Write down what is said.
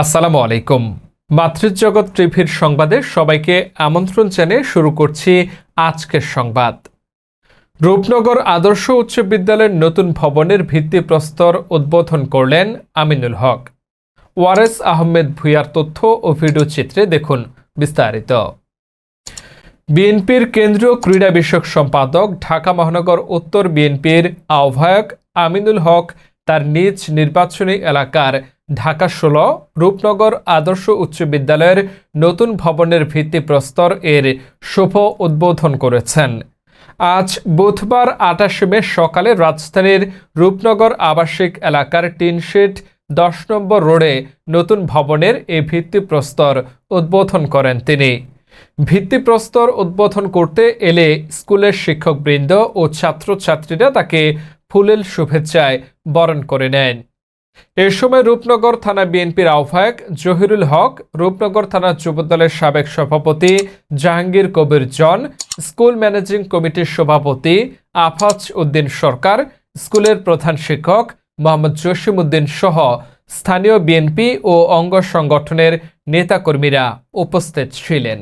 আসসালামু আলাইকুম। মাতৃজগৎ টিভির সংবাদে সবাইকে আমন্ত্রণ জানিয়ে শুরু করছি আজকের সংবাদ। রূপনগর আদর্শ উচ্চ বিদ্যালয়ের নতুন ভবনের ভিত্তিপ্রস্তর উদ্বোধন করলেন আমিনুল হক। ওয়ারেস আহমেদ ভূঁইয়ার তথ্য ও ভিডিও চিত্রে দেখুন বিস্তারিত। বিএনপির কেন্দ্রীয় ক্রীড়া বিষয়ক সম্পাদক, ঢাকা মহানগর উত্তর বিএনপির আহ্বায়ক আমিনুল হক তার নিজ নির্বাচনী এলাকার ঢাকা 16 রূপনগর আদর্শ উচ্চ বিদ্যালয়ের নতুন ভবনের ভিত্তিপ্রস্তর এর শুভ উদ্বোধন করেছেন। আজ বুধবার 28 মে সকালে রাজধানীর রূপনগর আবাসিক এলাকার টিনশেড 10 নম্বর রোডে নতুন ভবনের এই ভিত্তিপ্রস্তর উদ্বোধন করেন তিনি। ভিত্তিপ্রস্তর উদ্বোধন করতে এলে স্কুলের শিক্ষকবৃন্দ ও ছাত্রছাত্রীরা তাকে ফুলেল শুভেচ্ছায় বরণ করে নেন। এ সময় রূপনগর থানা বিএনপির আহ্বায়ক জহিরুল হক, রূপনগর থানা যুবদলের সাবেক সভাপতি জাহাঙ্গীর কবির জন, স্কুল ম্যানেজিং কমিটির সভাপতি আফাজ উদ্দিন সরকার, স্কুলের প্রধান শিক্ষক মোহাম্মদ জসিম উদ্দিন সহ স্থানীয় বিএনপি ও অঙ্গ সংগঠনের নেতাকর্মীরা উপস্থিত ছিলেন।